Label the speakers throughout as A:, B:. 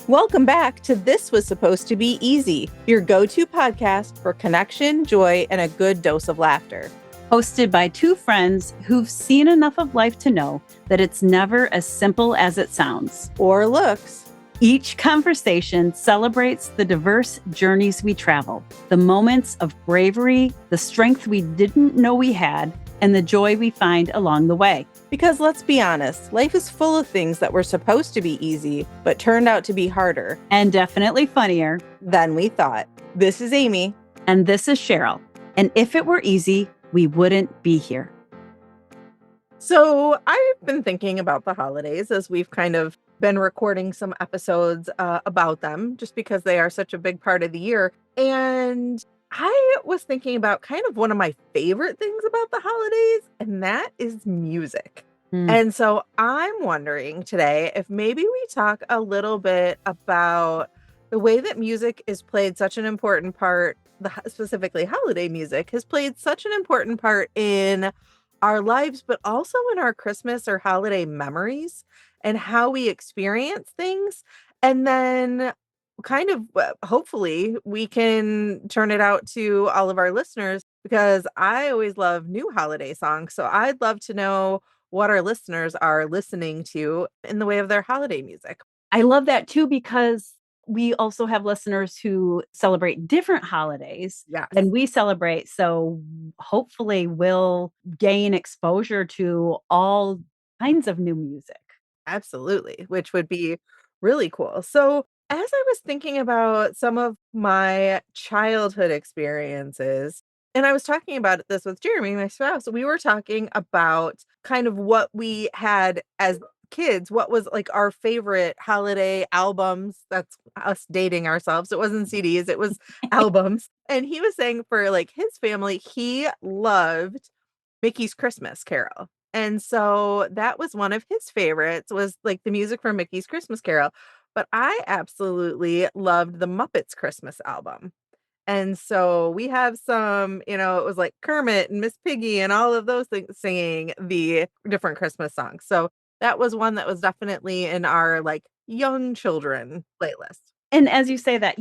A: Welcome back to This Was Supposed to Be Easy, your go-to podcast for connection, joy, and a good dose of laughter.
B: Hosted by two friends who've seen enough of life to know that it's never as simple as it sounds
A: or looks.
B: Each conversation celebrates the diverse journeys we travel, the moments of bravery, the strength we didn't know we had, and the joy we find along the way.
A: Because let's be honest, life is full of things that were supposed to be easy, but turned out to be harder.
B: And definitely funnier
A: than we thought. This is Amy.
B: And this is Cheryl. And if it were easy, we wouldn't be here.
A: So I've been thinking about the holidays as we've kind of been recording some episodes about them, just because they are such a big part of the year. And I was thinking about kind of one of my favorite things about the holidays, and that is music. And so I'm wondering today if maybe we talk a little bit about the way that music is played such an important part, specifically holiday music has played such an important part in our lives, but also in our Christmas or holiday memories and how we experience things. And then kind of hopefully we can turn it out to all of our listeners, because I always love new holiday songs. So I'd love to know what our listeners are listening to in the way of their holiday music.
B: I love that too, because we also have listeners who celebrate different holidays than we celebrate. So hopefully we'll gain exposure to all kinds of new music.
A: Absolutely, which would be really cool. So as I was thinking about some of my childhood experiences, and I was talking about this with Jeremy, my spouse, we were talking about kind of what we had as kids, what was like our favorite holiday albums. That's us dating ourselves. It wasn't CDs, it was albums. And he was saying for like his family, he loved Mickey's Christmas Carol. And so that was one of his favorites, was like the music from Mickey's Christmas Carol. But I absolutely loved the Muppets Christmas album. And so we have some, it was like Kermit and Miss Piggy and all of those things singing the different Christmas songs. So that was one that was definitely in our like young children playlist.
B: And as you say that,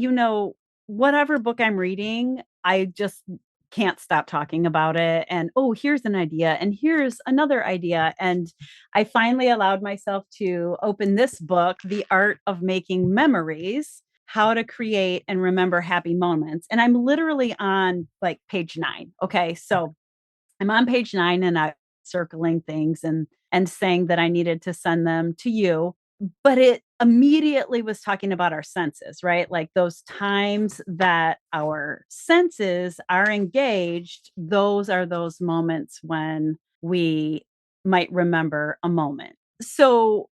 B: whatever book I'm reading, I just can't stop talking about it. And, oh, here's an idea. And here's another idea. And I finally allowed myself to open this book, The Art of Making Memories, How to Create and Remember Happy Moments. And I'm literally on like page 9. Okay. So I'm on page 9 and I'm circling things and saying that I needed to send them to you. But it immediately was talking about our senses, right? Like those times that our senses are engaged, those are those moments when we might remember a moment. So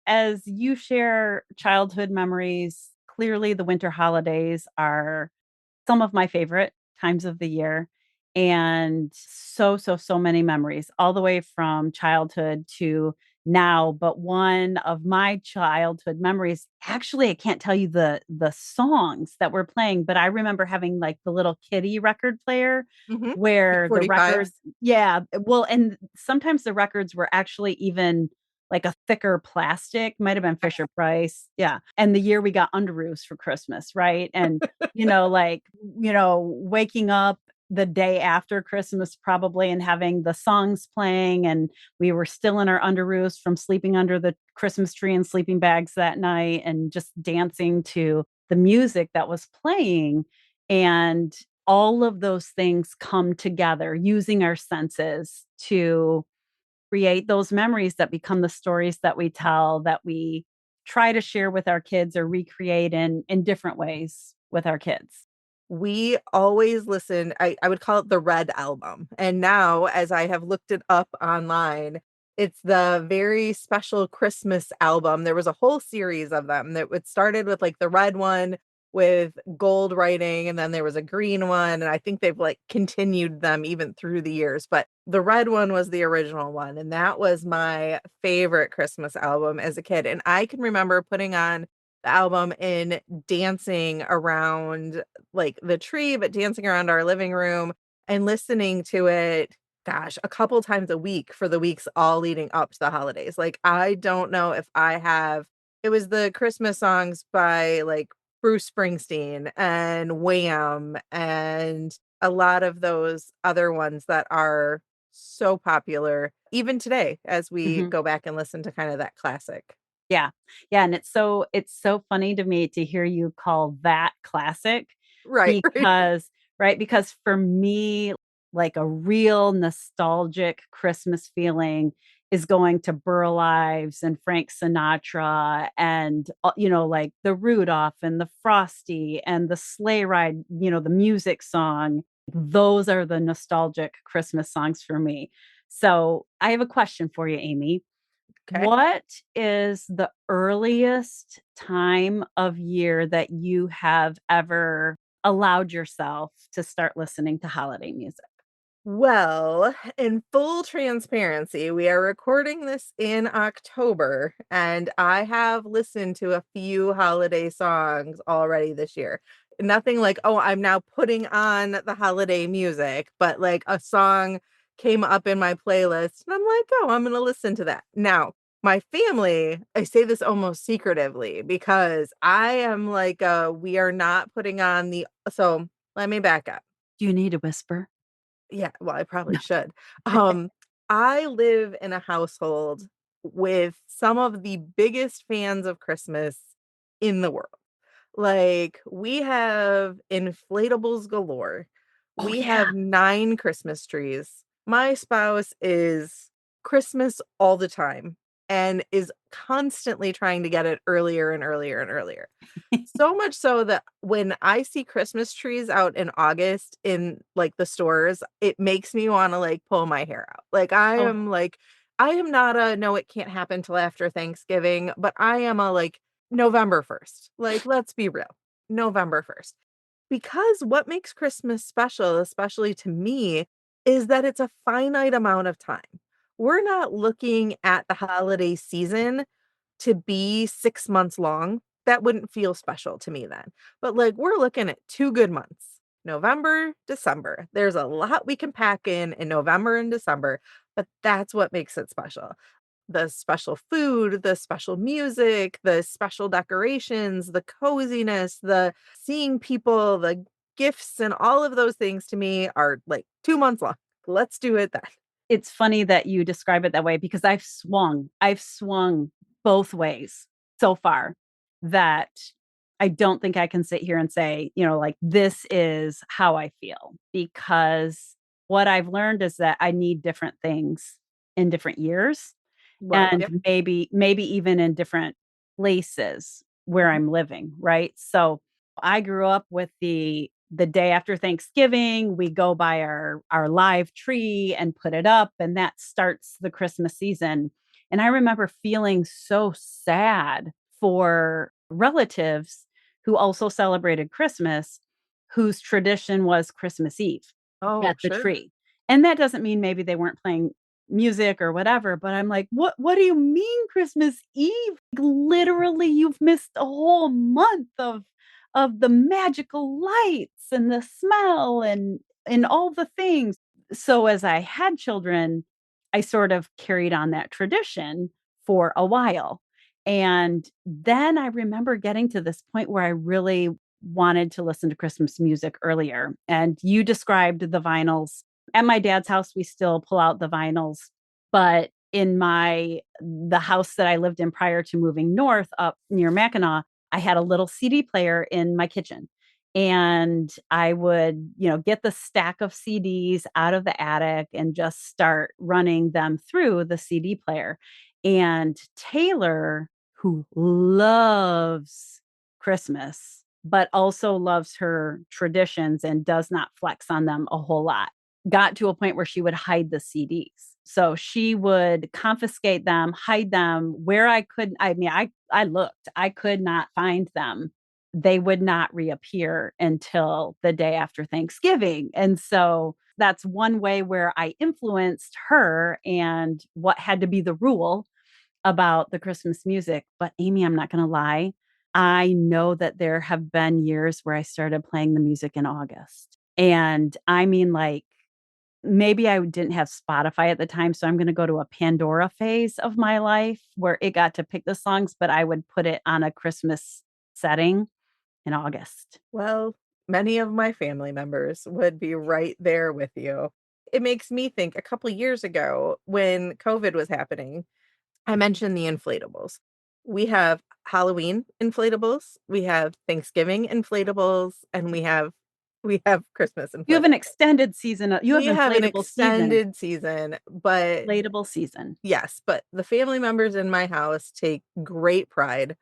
B: as you share childhood memories, clearly the winter holidays are some of my favorite times of the year. And so many memories all the way from childhood to now. But one of my childhood memories, actually, I can't tell you the songs that we're playing, but I remember having like the little kiddie record player where the records, well, and sometimes the records were actually even like a thicker plastic, might have been Fisher Price. Yeah. And the year we got Underoos for Christmas, right? And, waking up the day after Christmas probably and having the songs playing, and we were still in our underoos from sleeping under the Christmas tree and sleeping bags that night and just dancing to the music that was playing. And all of those things come together using our senses to create those memories that become the stories that we tell, that we try to share with our kids or recreate in different ways with our kids.
A: We always listen. I would call it the Red Album. And now, as I have looked it up online, it's the very special Christmas album. There was a whole series of them that it started with like the red one with gold writing, and then there was a green one. And I think they've like continued them even through the years. But the red one was the original one. And that was my favorite Christmas album as a kid. And I can remember putting on the album and dancing around like the tree, but dancing around our living room and listening to it, gosh, a couple times a week for the weeks all leading up to the holidays. Like, I don't know if I have It was the Christmas songs by, like, Bruce Springsteen and Wham and a lot of those other ones that are so popular even today as we
B: Mhm.
A: go back and listen to kind of that classic.
B: Yeah. Yeah, and it's so funny to me to hear you call that classic
A: Right, right.
B: because right, because for me, like, a real nostalgic Christmas feeling is going to Burl Ives and Frank Sinatra and, like, the Rudolph and the Frosty and the sleigh ride, the music song. Those are the nostalgic Christmas songs for me. So, I have a question for you, Amy.
A: Okay.
B: What is the earliest time of year that you have ever allowed yourself to start listening to holiday music?
A: Well, in full transparency, we are recording this in October, and I have listened to a few holiday songs already this year. Nothing like, oh, I'm now putting on the holiday music, but like a song came up in my playlist, and I'm like, oh, I'm going to listen to that. Now, my family, I say this almost secretively because I am like, we are not putting on so let me back up.
B: Do you need a whisper?
A: Yeah, well, I probably
B: No.
A: should. I live in a household with some of the biggest fans of Christmas in the world. Like, we have inflatables galore.
B: Oh,
A: We
B: yeah.
A: have 9 Christmas trees. My spouse is Christmas all the time and is constantly trying to get it earlier and earlier and earlier. So much so that when I see Christmas trees out in August in, like, the stores, it makes me wanna, like, pull my hair out.
B: Oh,
A: I am not a, "No, it can't happen till after Thanksgiving," but I am a, like, November 1st. Like, let's be real. November 1st. Because what makes Christmas special, especially to me, is that it's a finite amount of time. We're not looking at the holiday season to be 6 months long. That wouldn't feel special to me then. But, like, we're looking at 2 good months, November, December. There's a lot we can pack in November and December, but that's what makes it special. The special food, the special music, the special decorations, the coziness, the seeing people, the gifts, and all of those things to me are, like, 2 months long. Let's do it then.
B: it's funny that you describe it that way because I've swung both ways so far that I don't think I can sit here and say, like, this is how I feel because what I've learned is that I need different things in different years
A: Love,
B: and
A: yep.
B: maybe even in different places where
A: Mhm.
B: I'm living, right? So I grew up with the day after Thanksgiving, we go by our live tree and put it up, and that starts the Christmas season. And I remember feeling so sad for relatives who also celebrated Christmas, whose tradition was Christmas Eve
A: Oh,
B: at the
A: sure.
B: tree. And that doesn't mean maybe they weren't playing music or whatever, but I'm like, "What do you mean Christmas Eve? Literally, you've missed a whole month of the magical lights and the smell and all the things." So as I had children, I sort of carried on that tradition for a while. And then I remember getting to this point where I really wanted to listen to Christmas music earlier. And you described the vinyls. At my dad's house, we still pull out the vinyls, but in the house that I lived in prior to moving north up near Mackinac, I had a little CD player in my kitchen. And I would, get the stack of CDs out of the attic and just start running them through the CD player. And Taylor, who loves Christmas, but also loves her traditions and does not flex on them a whole lot, got to a point where she would hide the CDs. So she would confiscate them, hide them where I couldn't. I mean, I looked, I could not find them. They would not reappear until the day after Thanksgiving. And so that's one way where I influenced her and what had to be the rule about the Christmas music. But Amy, I'm not going to lie. I know that there have been years where I started playing the music in August. And I mean, like, maybe I didn't have Spotify at the time, so I'm gonna go to a Pandora phase of my life where it got to pick the songs, but I would put it on a Christmas setting in August.
A: Well, many of my family members would be right there with you. It makes me think a couple years ago when COVID was happening, I mentioned the inflatables. We have Halloween inflatables, we have Thanksgiving inflatables, and we have Christmas
B: You have
A: inflatables.
B: an extended season you have
A: We have an
B: inflatable season.
A: extended season, but
B: Inflatable season.
A: yes, but the family members in my house take great pride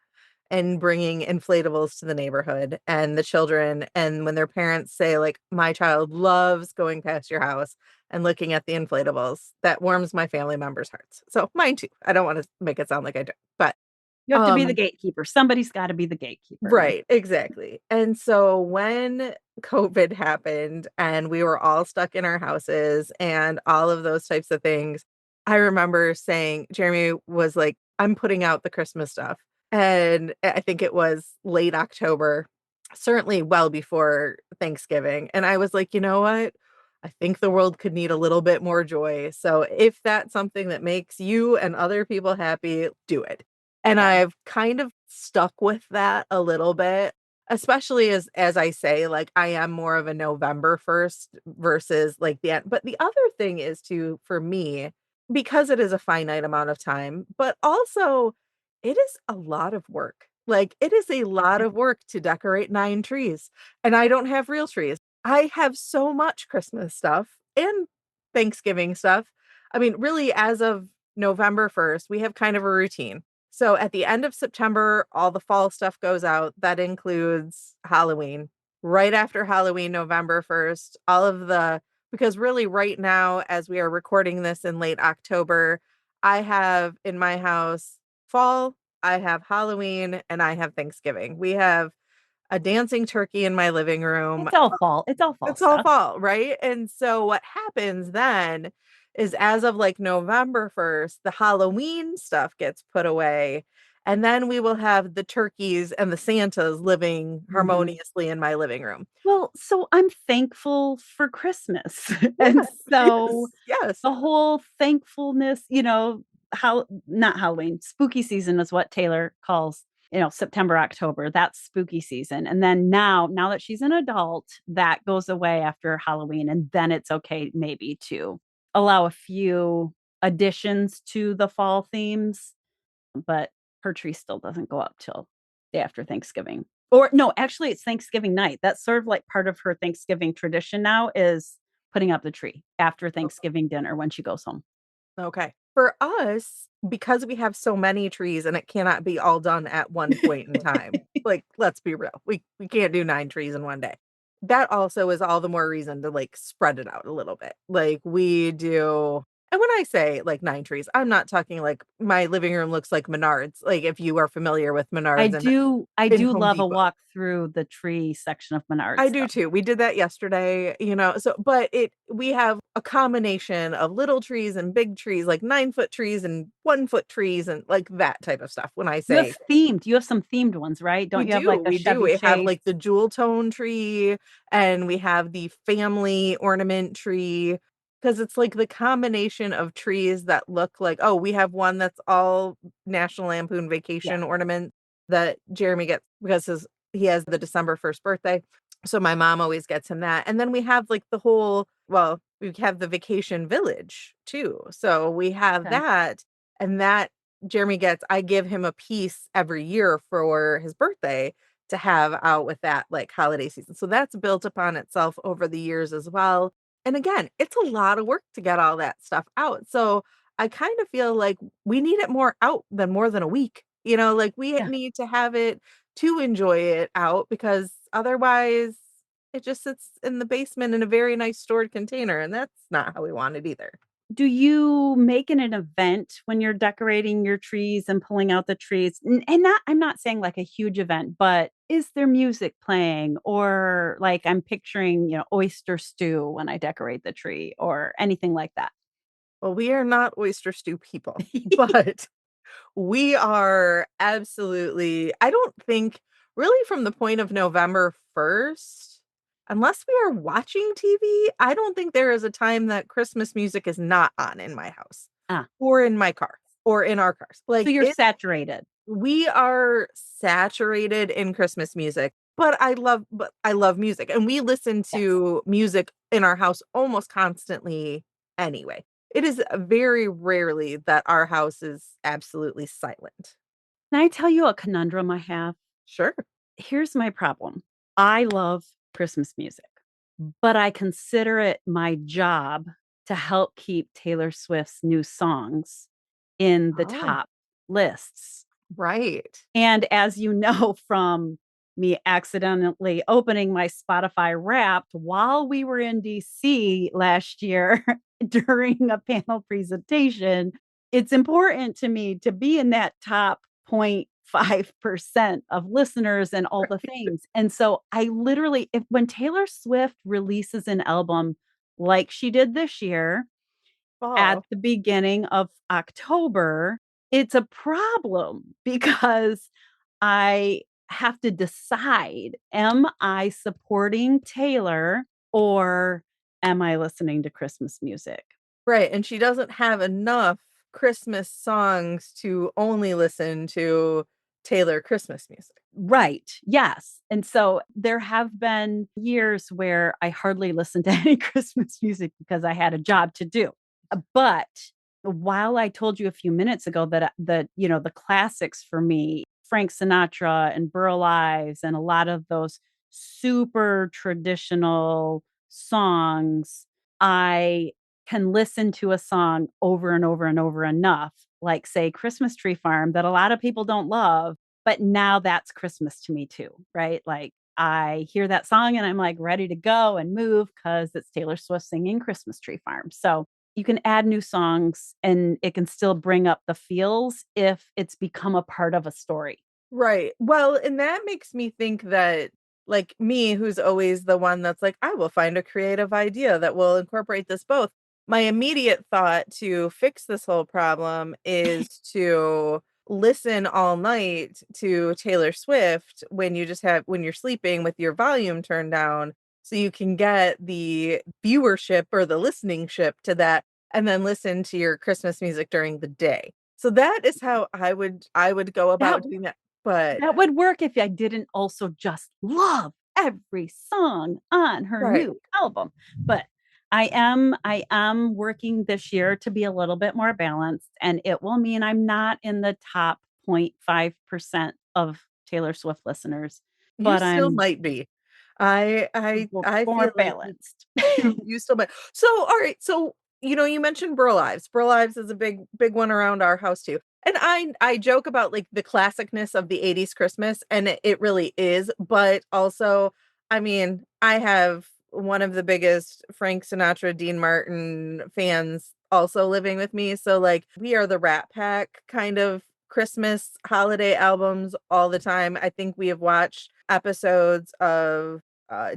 A: in bringing inflatables to the neighborhood and the children, and when their parents say, like, "My child loves going past your house and looking at the inflatables," that warms my family members' hearts. So, mine too. I don't wanna make it sound like I don't, but,
B: You have to be the
A: um
B: gatekeeper. Somebody's gotta be the gatekeeper.
A: right, exactly. And so when COVID happened and we were all stuck in our houses and all of those types of things, I remember saying Jeremy was like, "I'm putting out the Christmas stuff." And I think it was late October, certainly well before Thanksgiving. And I was like, "You know what? I think the world could need a little bit more joy. So if that's something that makes you and other people happy, do it." And
B: Yeah.
A: I've kind of stuck with that a little bit, especially as I say, like, I am more of a November 1st versus, like, the end, but the other thing is too, for me, because it is a finite amount of time, but also it is a lot of work. Like, it is a lot of work to decorate 9 trees, and I don't have real trees. I have so much Christmas stuff and Thanksgiving stuff. I mean, really, as of November 1st, we have kind of a routine. So at the end of September, all the fall stuff goes out. That includes Halloween. Right after Halloween, November 1st, all of the because really right now, as we are recording this in late October, I have in my house fall, I have Halloween, and I have Thanksgiving. We have a dancing turkey in my living room.
B: It's all fall. It's all fall
A: It's all
B: stuff.
A: fall, right? And so what happens then is as of, like, November 1st, the Halloween stuff gets put away, and then we will have the turkeys and the Santas living
B: Mhm.
A: harmoniously in my living room.
B: Well, so I'm thankful for Christmas. And
A: Yeah,
B: so
A: yes, yes.
B: the whole thankfulness, how not Halloween, spooky season is what Taylor calls, September, October. That's spooky season. And then now that she's an adult, that goes away after Halloween. And then it's okay maybe to allow a few additions to the fall themes, but her tree still doesn't go up till day after Thanksgiving. Or no, actually it's Thanksgiving night. That's sort of like part of her Thanksgiving tradition now is putting up the tree after Thanksgiving dinner when she goes home.
A: Okay. For us, because we have so many trees and it cannot be all done at one point in time, like, let's be real. We can't do 9 trees in one day. That also is all the more reason to, like, spread it out a little bit. Like, we do and when I say, like, 9 trees, I'm not talking like my living room looks like Menards, like, if you are familiar with
B: I
A: Menards and
B: do I
A: in
B: do
A: Home
B: love a
A: Depot.
B: walk through the tree section of
A: I
B: Menards
A: do
B: though.
A: too. We did that yesterday, so but we have a combination of little trees and big trees, like 9-foot trees and 1-foot trees and, like, that type of stuff when I say
B: You have some themed ones, right? Don't you have like a
A: we do.
B: Chevy
A: We have,
B: Chase?
A: like, the jewel tone tree, and we have the family ornament tree, because it's, like, the combination of trees that look like we have one that's all National Lampoon
B: Yeah.
A: Vacation ornament that Jeremy gets because he has the December 1st birthday, so my mom always gets him that, and then we have, like, we have the vacation village too, so we have
B: Okay.
A: that, and that Jeremy gets I give him a piece every year for his birthday to have out with that, like, holiday season. So that's built upon itself over the years as well. And again, it's a lot of work to get all that stuff out. So I kind of feel like we need it more than a week. Like we
B: Yeah.
A: need to have it to enjoy it out because otherwise it just sits in the basement in a very nice stored container. And that's not how we want it either.
B: Do you make it an event when you're decorating your trees and pulling out the trees? And not I'm not saying like a huge event, but is there music playing or like I'm picturing, oyster stew when I decorate the tree or anything like that?
A: Well, we are not oyster stew people, but we are absolutely I don't think really from the point of November 1st, unless we are watching TV, I don't think there is a time that Christmas music is not on in my house
B: Ah,
A: or in my car or in our cars.
B: so
A: Like
B: you're
A: it
B: saturated.
A: we are saturated in Christmas music, but I love music and we listen
B: Yes.
A: to music in our house almost constantly anyway. It is very rarely that our house is absolutely silent.
B: Can I tell you a conundrum I have?
A: Sure.
B: Here's my problem. I love Christmas music, but I consider it my job to help keep Taylor Swift's new songs in the
A: Oh,
B: top lists.
A: right.
B: And as you know from me accidentally opening my Spotify Wrapped while we were in DC last year during a panel presentation, it's important to me to be in that top 0.5% of listeners and all the things. And so I literally, if when Taylor Swift releases an album like she did this year, at
A: Oh,
B: the beginning of October, it's a problem because I have to decide, am I supporting Taylor or am I listening to Christmas music?
A: right. And she doesn't have enough Christmas songs to only listen to Taylor Christmas music.
B: Right. Yes. And so there have been years where I hardly listened to any Christmas music because I had a job to do. But while I told you a few minutes ago that the classics for me, Frank Sinatra and Burl Ives and a lot of those super traditional songs, I can listen to a song over and over and over enough, like say Christmas Tree Farm that a lot of people don't love, but now that's Christmas to me too, right? Like I hear that song and I'm like ready to go and move because it's Taylor Swift singing Christmas Tree Farm. So you can add new songs and it can still bring up the feels if it's become a part of a story.
A: Right. Well, and that makes me think that, like me, who's always the one that's like, I will find a creative idea that will incorporate this both. My immediate thought to fix this whole problem is to listen all night to Taylor Swift when you're sleeping with your volume turned down so you can get the viewership or the listening ship to that and then listen to your Christmas music during the day. So that is how I would go
B: That
A: about doing that. But
B: that would work if I didn't also just love every song on her
A: right.
B: new album. But I am working this year to be a little bit more balanced, and it will mean I'm not in the top 0.5% of Taylor Swift listeners,
A: You
B: but
A: still
B: I'm
A: might be. I
B: more
A: feel like
B: balanced.
A: you still might. So, alright, so, you mentioned Burl Ives. Burl Ives is a big one around our house too. And I joke about, like, the classicness of the '80s Christmas, and it really is, but also, I mean, I have one of the biggest Frank Sinatra, Dean Martin fans also living with me, so, like, we are the Rat Pack kind of Christmas holiday albums all the time. I think we have watched episodes of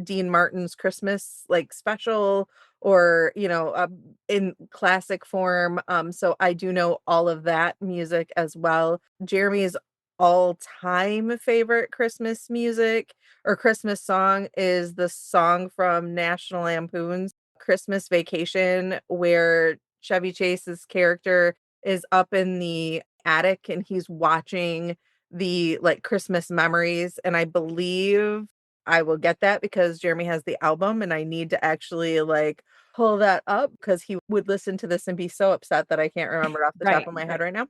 A: Dean Martin's Christmas like special or in classic form. So I do know all of that music as well. Jeremy's all-time favorite Christmas music or Christmas song is the song from National Lampoon's Christmas Vacation where Chevy Chase's character is up in the attic and he's watching the like Christmas memories and I believe I will get that because Jeremy has the album and I need to actually like pull that up because he would listen to this and be so upset that I can't remember off the top
B: Right,
A: of my head
B: right.
A: right now.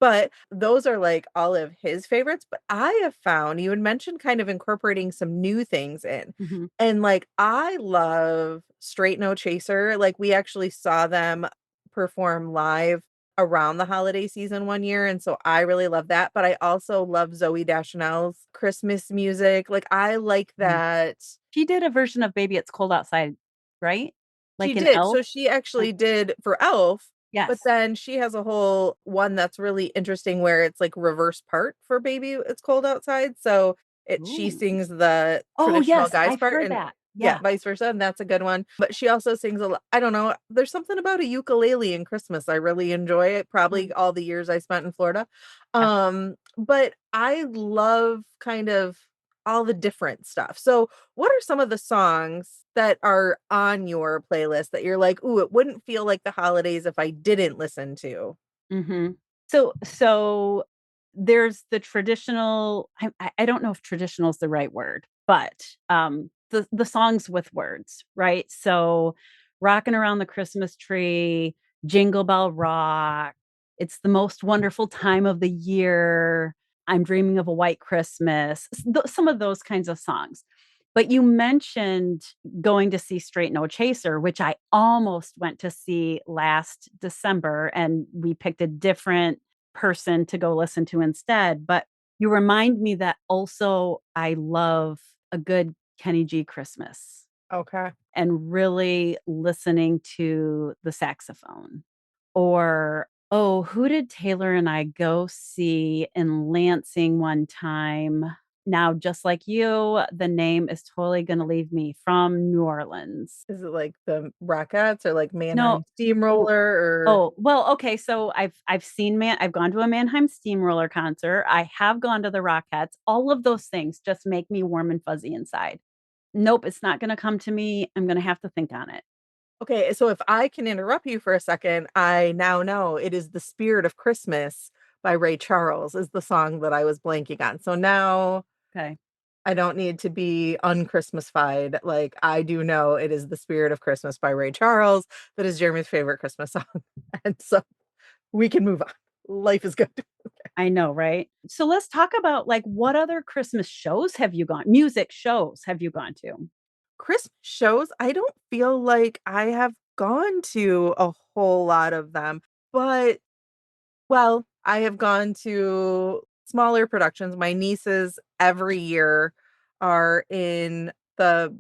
A: But those are like all of his favorites. But I have found you had mentioned kind of incorporating some new things in.
B: Mhm.
A: And like I love Straight No Chaser. Like we actually saw them perform live around the holiday season one year, and so I really love that, but I also love Zooey Deschanel's Christmas music, like, I like
B: Mhm.
A: that.
B: She did a version of Baby It's Cold Outside, right?
A: She
B: Like an
A: did,
B: elf?
A: so she
B: Uh,
A: actually did for Elf, but
B: yes.
A: then she has a whole one that's really interesting where it's, like, reverse part for Baby It's Cold Outside, so she
B: Ooh.
A: sings the
B: Oh,
A: traditional
B: yes,
A: guy's
B: I've
A: part
B: heard
A: and
B: that.
A: yeah,
B: Yeah.
A: vice versa, and that's a good one, but she also sings a lot I don't know, there's something about a ukulele in Christmas I really enjoy it, probably
B: Mm,
A: all the years I spent in Florida,
B: yeah.
A: but I love kind of all the different stuff. So, what are some of the songs that are on your playlist that you're like, "Ooh, it wouldn't feel like the holidays if I didn't listen to?"
B: Mhm. So there's the traditional I don't know if traditional is the right word, but, the songs with words, right? So, "Rocking Around the Christmas Tree," "Jingle Bell Rock," "It's the Most Wonderful Time of the Year," "I'm Dreaming of a White Christmas," some of those kinds of songs. But you mentioned going to see Straight No Chaser, which I almost went to see last December, and we picked a different person to go listen to instead. But you remind me that also I love a good Kenny G Christmas
A: Okay.
B: and really listening to the saxophone. Or, oh, who did Taylor and I go see in Lansing one time? Now, just like you, the name is totally gonna leave me, from New Orleans.
A: Is it like the Rockettes or like
B: No.
A: Mannheim
B: Oh,
A: Steamroller or
B: well, okay, so I've gone to a Mannheim Steamroller concert, I have gone to the Rockettes, all of those things just make me warm and fuzzy inside. Nope, it's not gonna come to me, I'm gonna have to think on it.
A: Okay, so if I can interrupt you for a second, I now know it is "The Spirit of Christmas" by Ray Charles is the song that I was blanking on. So now
B: Okay.
A: I don't need to be unchristmasified. Like, I do know it is "The Spirit of Christmas" by Ray Charles. That is Jeremy's favorite Christmas song. And so we can move on. Life is good.
B: I know, right? So let's talk about, like, what other Christmas shows have you gone music shows have you gone to?
A: Christmas shows, I don't feel like I have gone to a whole lot of them, but well, I have gone to smaller productions. My nieces every year are in the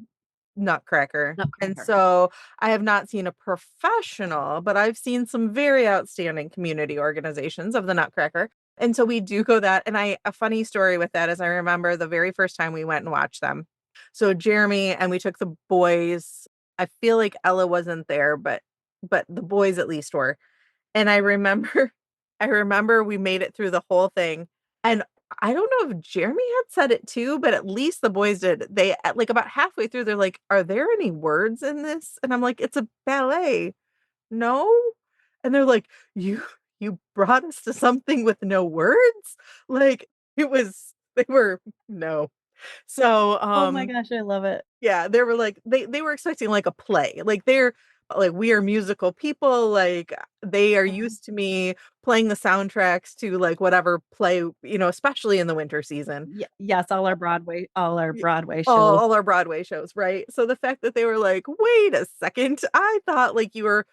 A: Nutcracker, and
B: Nutcracker.
A: so I have not seen a professional, but I've seen some very outstanding community organizations of the Nutcracker, and so we do go that and I a funny story with that is I remember the very first time we went and watched them. So Jeremy and we took the boys. I feel like Ella wasn't there, but the boys at least were. And I remember I remember we made it through the whole thing, and I don't know if Jeremy had said it too, but at least the boys did. They at like, about halfway through, they're like, "Are there any words in this?" And I'm like, "It's a ballet. No?" And they're like, "You brought us to something with no words?" Like, it was they were no. So,
B: Oh my gosh, I love it.
A: yeah, they were like they were expecting, like, a play, like, they're like, we are musical people, like, they are
B: Mhm.
A: used to me playing the soundtracks to, like, whatever play, especially in the winter season.
B: Yes, all our
A: Y
B: Broadway
A: all
B: shows.
A: all our Broadway shows, right? So the fact that they were like, "Wait a second, I thought, like, you were"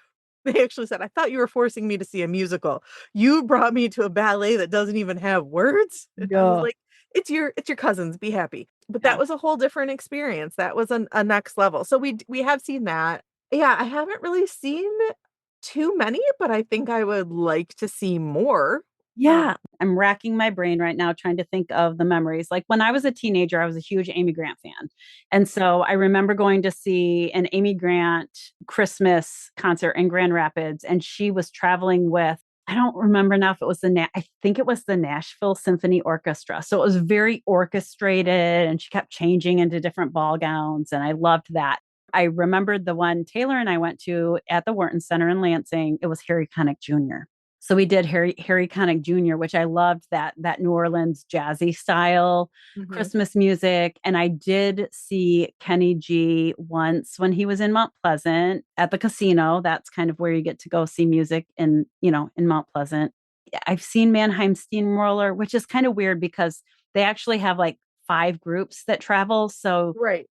A: they actually said, "I thought you were forcing me to see a musical. You brought me to a ballet that doesn't even have words?" And I was
B: Yeah,
A: like, "It's your cousins, be happy." But that
B: yeah.
A: was a whole different experience. That was a next level. So we have seen that. Yeah, I haven't really seen too many, but I think I would like to see more.
B: Yeah, I'm racking my brain right now trying to think of the memories. Like, when I was a teenager, I was a huge Amy Grant fan, and so I remember going to see an Amy Grant Christmas concert in Grand Rapids, and she was traveling with, I don't remember now if it was I think it was the Nashville Symphony Orchestra, so it was very orchestrated, and she kept changing into different ball gowns, and I loved that. I remembered the one Taylor and I went to at the Wharton Center in Lansing. It was Harry Connick Jr. So we did Harry Connick Jr., which I loved, that New Orleans jazzy style
A: Mhm.
B: Christmas music. And I did see Kenny G once when he was in Mount Pleasant at the casino. That's kind of where you get to go see music in Mount Pleasant. I've seen Mannheim Steamroller, which is kind of weird because they actually have like five groups that travel. So
A: Right.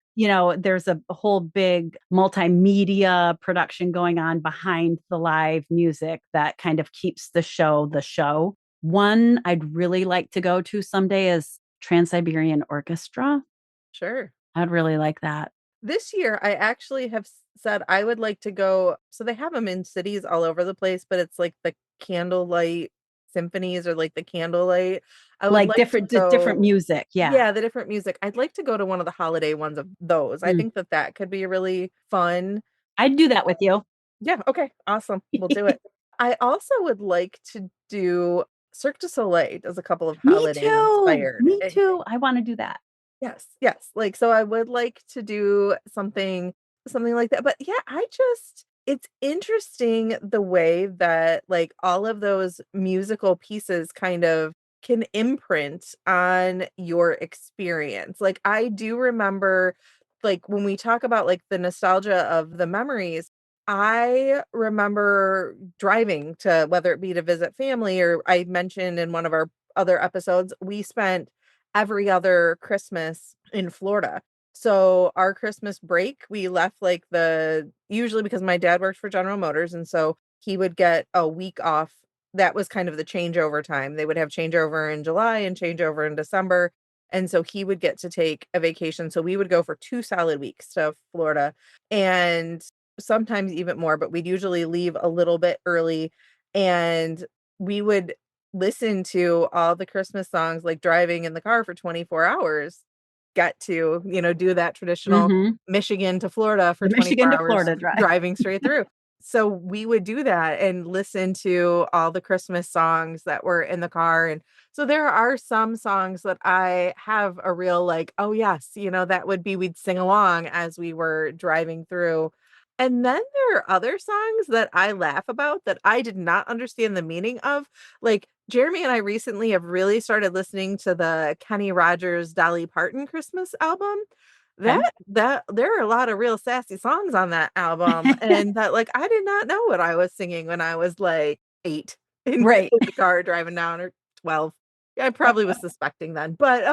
B: there's a whole big multimedia production going on behind the live music that kind of keeps the show the show. One I'd really like to go to someday is Trans-Siberian Orchestra.
A: Sure.
B: I'd really like that.
A: This year, I actually have said I would like to go so they have them in cities all over the place, but it's like the candlelight symphonies or like the candlelight. I would
B: Like
A: like to
B: different
A: go
B: music. Yeah.
A: yeah, the different music. I'd like to go to one of the holiday ones of those. I
B: Mm.
A: think that that could be really fun.
B: I'd do that with you.
A: Yeah, okay, awesome. We'll do it. I also would like to do Cirque du Soleil does a couple of
B: Me
A: holiday
B: too.
A: inspired
B: Me too. I want to do that.
A: Yes, yes. Like, so I would like to do something like that. But yeah, I just it's interesting the way that like all of those musical pieces kind of can imprint on your experience. Like I do remember like when we talk about like the nostalgia of the memories, I remember driving to whether it be to visit family or I mentioned in one of our other episodes, we spent every other Christmas in Florida. So our Christmas break, we left like the usually because my dad worked for General Motors and so he would get a week off. That was kind of the changeover time. They would have changeover in July and changeover in December. And so he would get to take a vacation. So we would go for 2 solid weeks to Florida and sometimes even more, but we'd usually leave a little bit early and we would listen to all the Christmas songs, like, driving in the car for 24 hours, get to, do that traditional
B: Mhm.
A: Michigan to Florida for
B: The Michigan
A: 24
B: to
A: hours
B: Florida drive.
A: driving straight through. So, we would do that and listen to all the Christmas songs that were in the car, and so there are some songs that I have a real, like, "Oh, yes," that would be we'd sing along as we were driving through. And then there are other songs that I laugh about that I did not understand the meaning of, like, Jeremy and I recently have really started listening to the Kenny Rogers, Dolly Parton Christmas album. That
B: Okay.
A: that there are a lot of real sassy songs on that album, and that, like, I did not know what I was singing when I was, like, 8 in
B: Right.
A: the car driving down or 12. Yeah, I probably was suspecting then, but,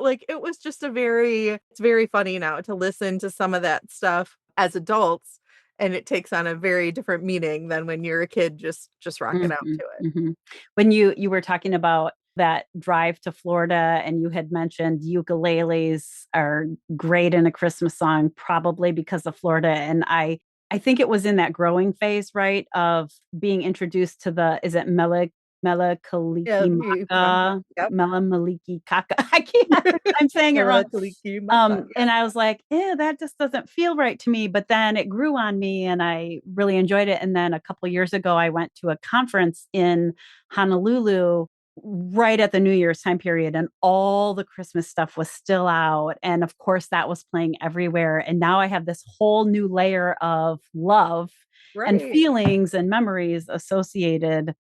A: like, it was just it's very funny now to listen to some of that stuff as adults, and it takes on a very different meaning than when you're a kid just rocking out
B: Mhm,
A: to it.
B: mhm. When you were talking about that drive to Florida and you had mentioned ukuleles are great in a Christmas song, probably because of Florida, and I think it was in that growing phase, right, of being introduced to the is it Mele
A: Yeah, you
B: Kalikimaka?
A: yep.
B: Mele Maliki Kaka? I can't I'm saying it wrong.
A: Kalikimaka,
B: And
A: yes.
B: I was like, "Ew, that just doesn't feel right to me." But then it grew on me and I really enjoyed it. And then a couple years ago, I went to a conference in Honolulu right at the New Year's time period, and all the Christmas stuff was still out. And of course, that was playing everywhere. And now I have this whole new layer of love and
A: Right.
B: feelings and memories associated,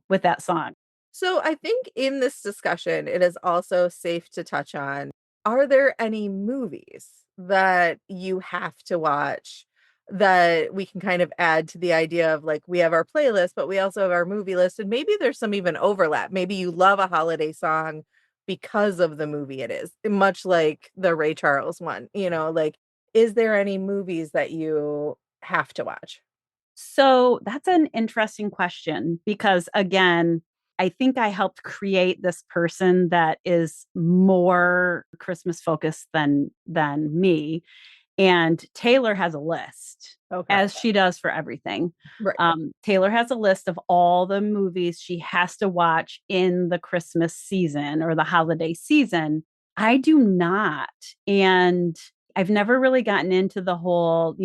B: with that song.
A: So I think in this discussion, it is also safe to touch on, are there any movies that you have to watch that we can kind of add to the idea of like we have our playlist, but we also have our movie list, and maybe there's some even overlap. Maybe you love a holiday song because of the movie it is, much like the Ray Charles one, like is there any movies that you have to watch?
B: So that's an interesting question because, again, I think I helped create this person that is more Christmas focused than me. And Taylor has a list,
A: Okay.
B: as she does for everything.
A: Right.
B: Taylor has a list of all the movies she has to watch in the Christmas season or the holiday season. I do not. And I've never really gotten into the whole,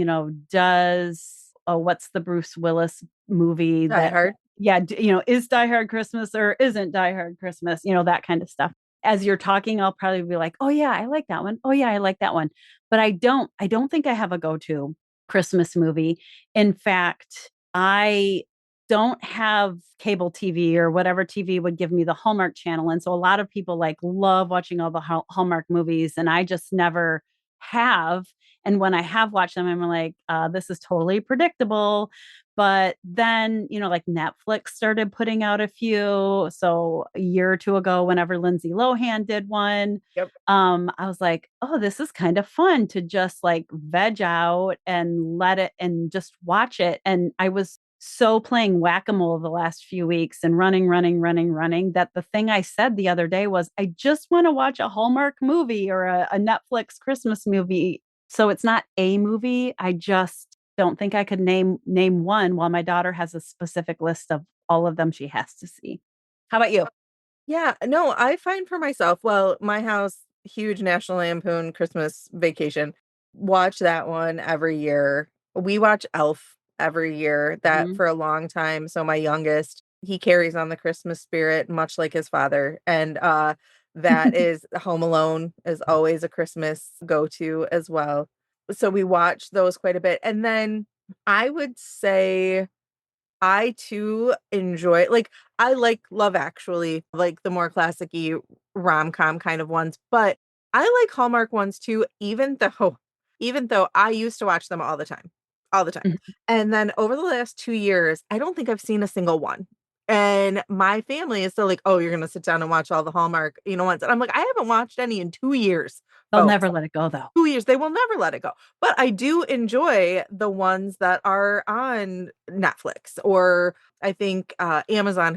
B: what's the Bruce Willis movie
A: Die
B: that,
A: Hard.
B: yeah, is Die Hard Christmas or isn't Die Hard Christmas, that kind of stuff. As you're talking, I'll probably be like, oh, yeah, I like that one. Oh, yeah, I like that one. But I don't think I have a go-to Christmas movie. In fact, I don't have cable TV or whatever TV would give me the Hallmark channel. And so a lot of people like love watching all the Hallmark movies, and I just never have. And when I have watched them, I'm like, this is totally predictable. But then, like Netflix started putting out a few. So a year or two ago, whenever Lindsay Lohan did one,
A: Yep.
B: I was like, oh, this is kind of fun to just like veg out and let it and just watch it. And I was so playing whack-a-mole the last few weeks and running, running, running, running that the thing I said the other day was, I just want to watch a Hallmark movie or a Netflix Christmas movie. So it's not a movie. I just don't think I could name one while my daughter has a specific list of all of them she has to see. How about you?
A: Yeah, no, I find for myself, well, my house, huge National Lampoon Christmas Vacation. Watch that one every year. We watch Elf every year, that
B: Mhm.
A: for a long time. So my youngest, he carries on the Christmas spirit much like his father. And That is Home Alone is always a Christmas go-to as well. So we watch those quite a bit. And then I would say I too enjoy like I like Love Actually, like the more classic-y rom-com kind of ones, but I like Hallmark ones too, even though I used to watch them all the time. All the time.
B: Mhm.
A: And then over the last 2 years, I don't think I've seen a single one. And my family is still like, "Oh, you're gonna sit down and watch all the Hallmark, ones." And I'm like, "I haven't watched any in 2 years,
B: They'll
A: folks."
B: never let it go though.
A: 2 years, they will never let it go. But I do enjoy the ones that are on Netflix, or I think, Amazon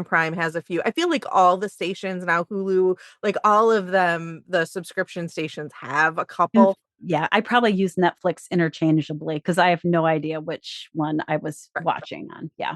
A: Prime has a few. I feel like all the stations now, Hulu, like, all of them, the subscription stations have a
B: And
A: couple.
B: yeah, I probably use Netflix interchangeably because I have no idea which one I was watching on. Yeah.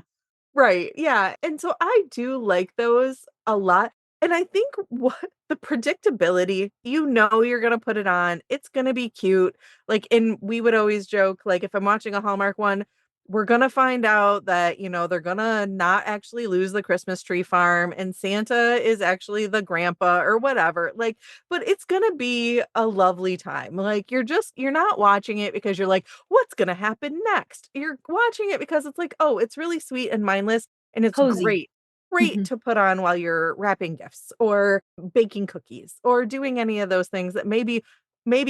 A: Right, yeah, and so I do like those a lot, and I think what the predictability, you're gonna put it on, it's gonna be cute, like, and we would always joke, like, if I'm watching a Hallmark one, we're gonna find out that, they're gonna not actually lose the Christmas tree farm, and Santa is actually the grandpa or whatever, like, but it's gonna be a lovely time, like, you're not watching it because you're like, "What's gonna happen next?" You're watching it because it's like, "Oh, it's really sweet and mindless, and it's
B: Cozy.
A: great
B: Mhm.
A: to put on while you're wrapping gifts or baking cookies or doing any of those things that maybe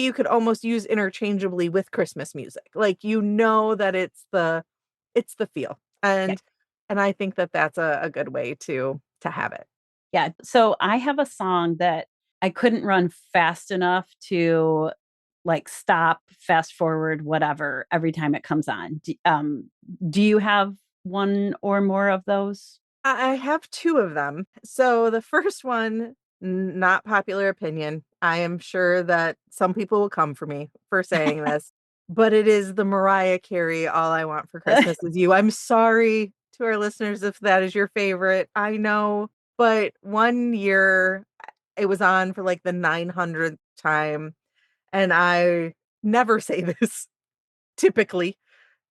A: you could almost use interchangeably with Christmas music." Like, that it's the feel,
B: Yeah.
A: and I think that that's a good way to have it.
B: Yeah. So I have a song that I couldn't run fast enough to like stop, fast forward, whatever, every time it comes on. Do you have one or more of those?
A: I have 2 of them. So the first one, not popular opinion. I am sure that some people will come for me for saying this, but it is the Mariah Carey "All I Want for Christmas Is You." I'm sorry to our listeners if that is your favorite. I know, but one year it was on for like the 900th time, and I never say this typically,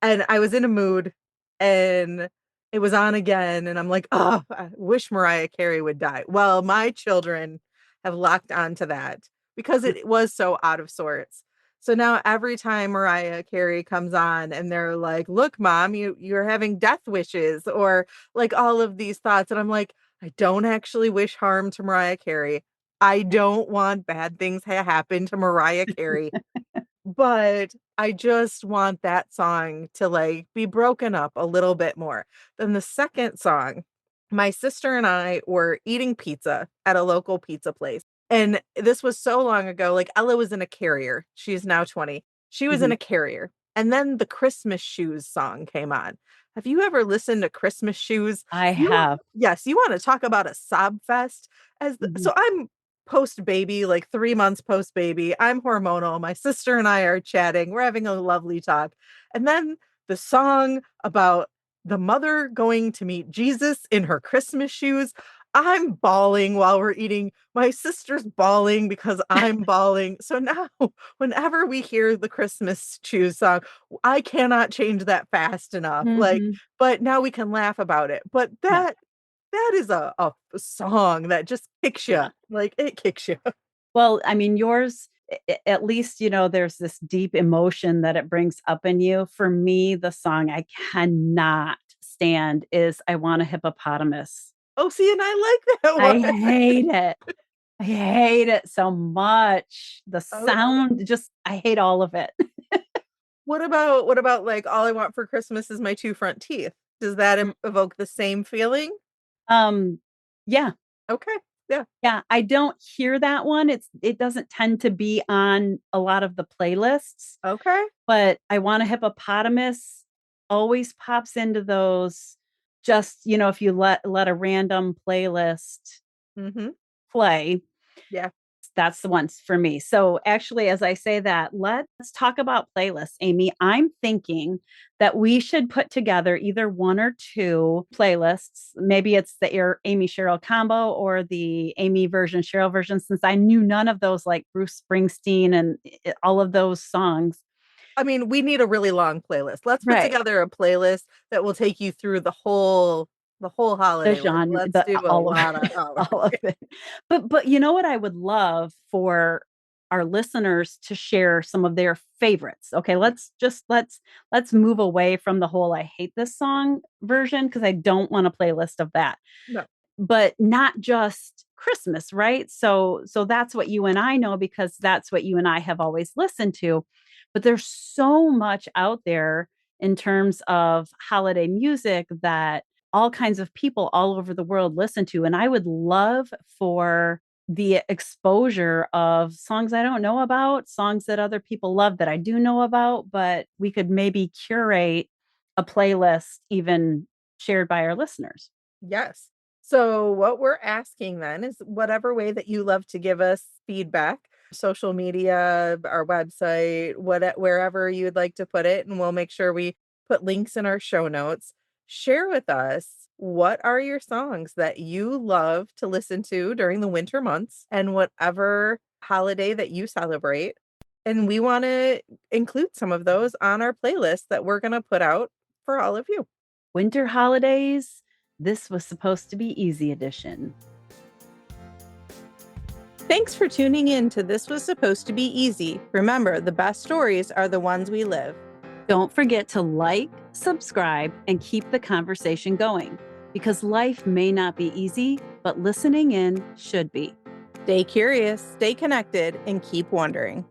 A: and I was in a mood, and it was on again, and I'm like, "Oh, I wish Mariah Carey would die." Well, my children have locked onto that because it was so out of sorts. So now every time Mariah Carey comes on and they're like, "Look, mom, you're having death wishes," or like all of these thoughts, and I'm like, "I don't actually wish harm to Mariah Carey. I don't want bad things to happen to Mariah Carey. But I just want that song to, like, be broken up a little bit more. Then the second song, my sister and I were eating pizza at a local pizza place, and this was so long ago, like, Ella was in a carrier. She's now 20. She was in
B: Mhm.
A: a carrier, and then the Christmas Shoes song came on. Have you ever listened to Christmas Shoes?
B: I
A: You want
B: have.
A: Yes, you wanna talk about a sob fest,
B: Mhm.
A: so I'm post-baby, like 3 months post-baby. I'm hormonal. My sister and I are chatting. We're having a lovely talk. And then the song about the mother going to meet Jesus in her Christmas shoes. I'm bawling while we're eating. My sister's bawling because I'm bawling. So now, whenever we hear the Christmas shoes song, I cannot change that fast enough. Like,
B: Mhm.
A: but now we can laugh about it. But
B: Yeah.
A: that is a song that just kicks you,
B: Yeah.
A: like, it kicks you.
B: Well, I mean, yours, at least, there's this deep emotion that it brings up in you. For me, the song I cannot stand is I Want a Hippopotamus.
A: Oh, see, and I like that
B: I
A: one.
B: hate it. I hate it so much. The
A: Okay.
B: sound, just I hate all of it.
A: What about, like, All I Want for Christmas Is My 2 Front Teeth? Does that evoke the same feeling?
B: Um, yeah,
A: Okay, yeah,
B: yeah, I don't hear that one. It doesn't tend to be on a lot of the playlists,
A: okay.
B: but I Want a Hippopotamus always pops into those just, if you let a random playlist
A: Mhm,
B: play,
A: yeah.
B: that's the ones for me. So actually, as I say that, let's talk about playlists, Amy. I'm thinking that we should put together either one or two playlists. Maybe it's the Amy Cheryl combo or the Amy version, Cheryl version, since I knew none of those like Bruce Springsteen and all of those songs.
A: I mean, we need a really long playlist. Let's put
B: Right.
A: together a playlist that will take you through the whole The whole
B: The
A: holiday. Like,
B: genre,
A: let's
B: the
A: do a
B: all of
A: lot of
B: all of it. But you know what I would love for our listeners to share some of their favorites. Okay, let's move away from the whole "I hate this song" version because I don't want a playlist of that.
A: No.
B: But not just Christmas, right? So that's what you and I know because that's what you and I have always listened to. But there's so much out there in terms of holiday music that all kinds of people all over the world listen to. And I would love for the exposure of songs I don't know about, songs that other people love that I do know about, but we could maybe curate a playlist even shared by our listeners.
A: Yes. So what we're asking then is whatever way that you love to give us feedback, social media, our website, wherever you would like to put it, and we'll make sure we put links in our show notes. Share with us what are your songs that you love to listen to during the winter months and whatever holiday that you celebrate. And we want to include some of those on our playlist that we're going to put out for all of you.
B: Winter holidays, this was supposed to be easy edition.
A: Thanks for tuning in to This Was Supposed to Be Easy. Remember, the best stories are the ones we live.
B: Don't forget to like, subscribe, and keep the conversation going because life may not be easy, but listening in should be.
A: Stay curious, stay connected, and keep wondering.